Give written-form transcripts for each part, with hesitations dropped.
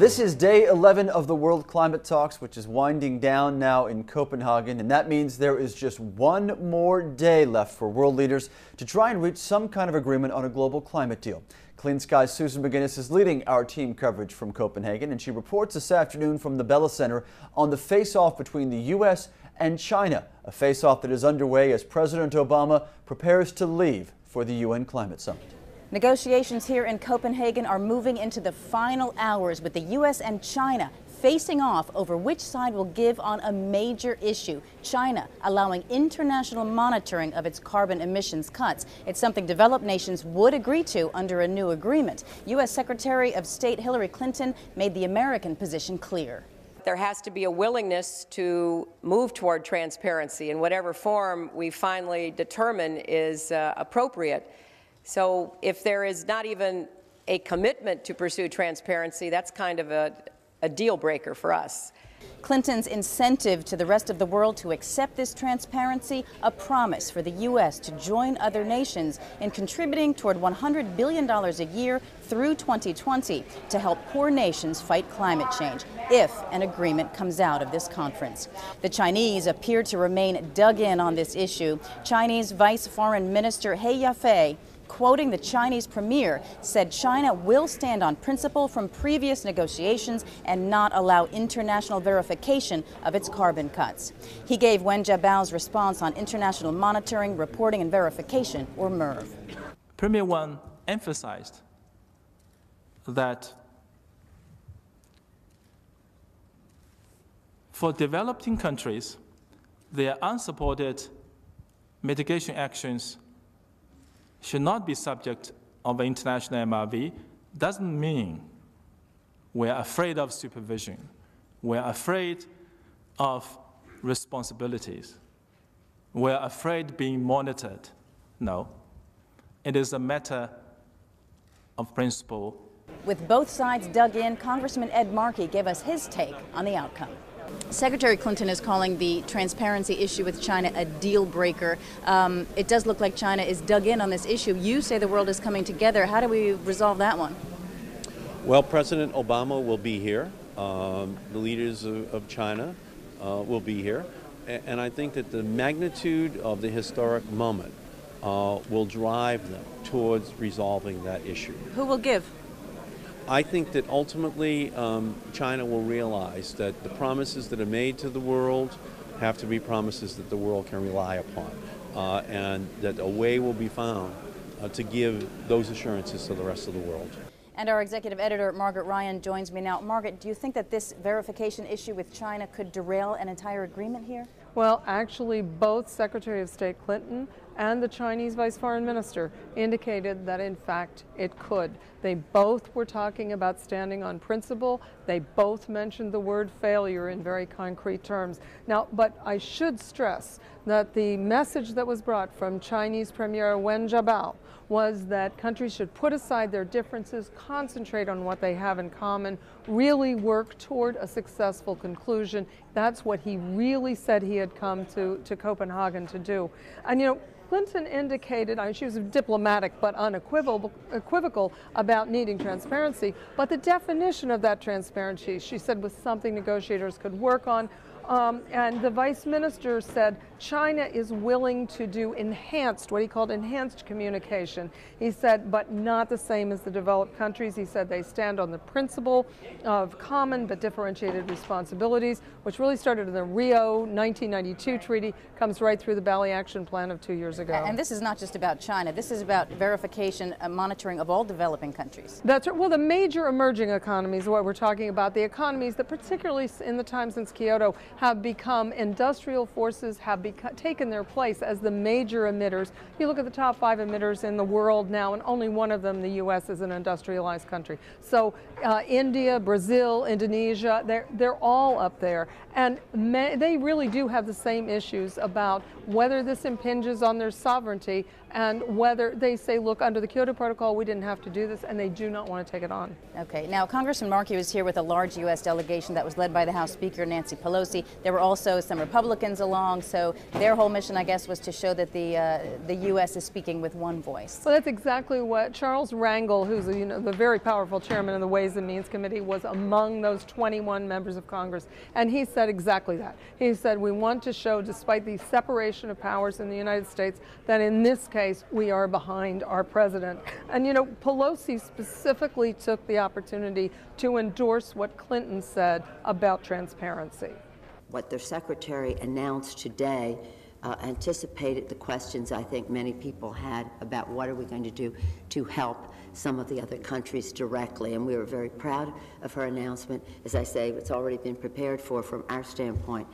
This is day 11 of the World Climate Talks, which is winding down now in Copenhagen, and that means there is just one more day left for world leaders to try and reach some kind of agreement on a global climate deal. Clean Sky's Susan McGinnis is leading our team coverage from Copenhagen, and she reports this afternoon from the Bella Center on the face-off between the U.S. and China, a face-off that is underway as President Obama prepares to leave for the UN Climate Summit. Negotiations here in Copenhagen are moving into the final hours with the U.S. and China facing off over which side will give on a major issue. China allowing international monitoring of its carbon emissions cuts. It's something developed nations would agree to under a new agreement. U.S. Secretary of State Hillary Clinton made the American position clear. There has to be a willingness to move toward transparency in whatever form we finally determine is appropriate. So if there is not even a commitment to pursue transparency, that's kind of a deal breaker for us. Clinton's incentive to the rest of the world to accept this transparency, a promise for the U.S. to join other nations in contributing toward $100 billion a year through 2020 to help poor nations fight climate change, if an agreement comes out of this conference. The Chinese appear to remain dug in on this issue. Chinese Vice Foreign Minister He Yafei, quoting the Chinese premier, said China will stand on principle from previous negotiations and not allow international verification of its carbon cuts. He gave Wen Jiabao's response on international monitoring, reporting and verification, or MERV. Premier Wen emphasized that for developing countries, their unsupported mitigation actions should not be subject of international MRV. Doesn't mean we're afraid of supervision. We're afraid of responsibilities. We're afraid being monitored. No, it is a matter of principle. With both sides dug in, Congressman Ed Markey gave us his take on the outcome. Secretary Clinton is calling the transparency issue with China a deal breaker. It does look like China is dug in on this issue. You say the world is coming together. How do we resolve that one? Well, President Obama will be here. The leaders of China will be here. And I think that the magnitude of the historic moment will drive them towards resolving that issue. Who will give? I think that ultimately China will realize that the promises that are made to the world have to be promises that the world can rely upon, and that a way will be found to give those assurances to the rest of the world. And our executive editor, Margaret Ryan, joins me now. Margaret, do you think that this verification issue with China could derail an entire agreement here? Well, actually, both Secretary of State Clinton and the Chinese Vice Foreign Minister indicated that, in fact, it could. They both were talking about standing on principle. They both mentioned the word failure in very concrete terms. Now, but I should stress that the message that was brought from Chinese Premier Wen Jiabao was that countries should put aside their differences, concentrate on what they have in common, really work toward a successful conclusion. That's what he really said he had come to Copenhagen to do. And you know, Clinton indicated, she was diplomatic but unequivocal about needing transparency, but the definition of that transparency, she said, was something negotiators could work on. And the vice minister said China is willing to do enhanced, what he called enhanced communication. He said, but not the same as the developed countries. He said they stand on the principle of common but differentiated responsibilities, which really started in the Rio 1992 treaty, comes right through the Bali Action Plan of 2 years ago. And this is not just about China. This is about verification and monitoring of all developing countries. That's right. Well, the major emerging economies, what we're talking about, the economies that particularly in the time since Kyoto have become industrial forces, have taken their place as the major emitters. You look at the top 5 emitters in the world now, and only one of them, the U.S., is an industrialized country. So India, Brazil, Indonesia, they're all up there. And they really do have the same issues about whether this impinges on their sovereignty and whether they say, look, under the Kyoto Protocol, we didn't have to do this, and they do not want to take it on. Okay. Now, Congressman Markey was here with a large U.S. delegation that was led by the House Speaker, Nancy Pelosi. There were also some Republicans along, so their whole mission, I guess, was to show that the U.S. is speaking with one voice. Well, that's exactly what Charles Rangel, who's the very powerful chairman of the Ways and Means Committee, was among those 21 members of Congress, and he said exactly that. He said, we want to show, despite the separation of powers in the United States, that in this case we are behind our president. And Pelosi specifically took the opportunity to endorse what Clinton said about transparency. What their secretary announced today anticipated the questions I think many people had about what are we going to do to help some of the other countries directly, and we were very proud of her announcement. As I say, it's already been prepared for from our standpoint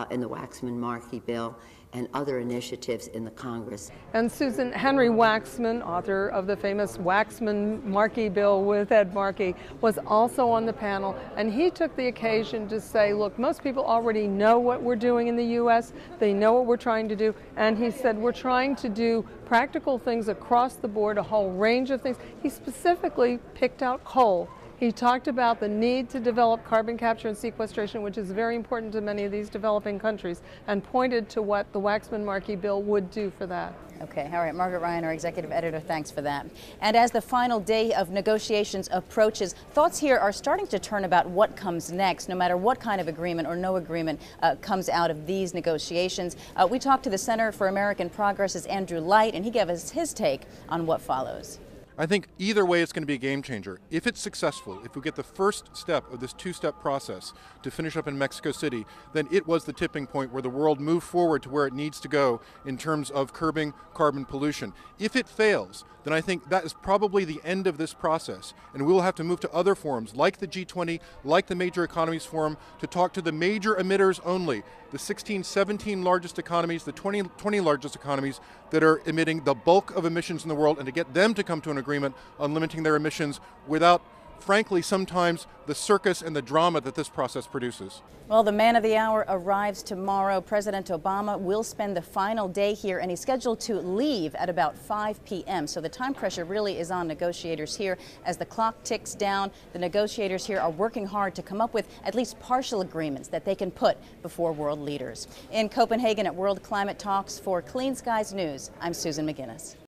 in the Waxman-Markey bill and other initiatives in the Congress. And Susan, Henry Waxman, author of the famous Waxman-Markey bill with Ed Markey, was also on the panel, and he took the occasion to say, look, most people already know what we're doing in the U.S., they know what we're trying to do, and he said we're trying to do practical things across the board, a whole range of things. He specifically picked out coal. He talked about the need to develop carbon capture and sequestration, which is very important to many of these developing countries, and pointed to what the Waxman-Markey bill would do for that. Okay, all right. Margaret Ryan, our executive editor, thanks for that. And as the final day of negotiations approaches, thoughts here are starting to turn about what comes next, no matter what kind of agreement or no agreement comes out of these negotiations. We talked to the Center for American Progress's Andrew Light, and he gave us his take on what follows. I think either way it's going to be a game changer. If it's successful, if we get the first step of this two-step process to finish up in Mexico City, then it was the tipping point where the world moved forward to where it needs to go in terms of curbing carbon pollution. If it fails, then I think that is probably the end of this process, and we will have to move to other forums like the G20, like the Major Economies Forum, to talk to the major emitters only, the 16, 17 largest economies, the 20 largest economies that are emitting the bulk of emissions in the world, and to get them to come to an agreement on limiting their emissions without, frankly, sometimes the circus and the drama that this process produces. Well, the man of the hour arrives tomorrow. President Obama will spend the final day here, and he's scheduled to leave at about 5 p.m. So the time pressure really is on negotiators here. As the clock ticks down, the negotiators here are working hard to come up with at least partial agreements that they can put before world leaders. In Copenhagen at World Climate Talks, for Clean Skies News, I'm Susan McGinnis.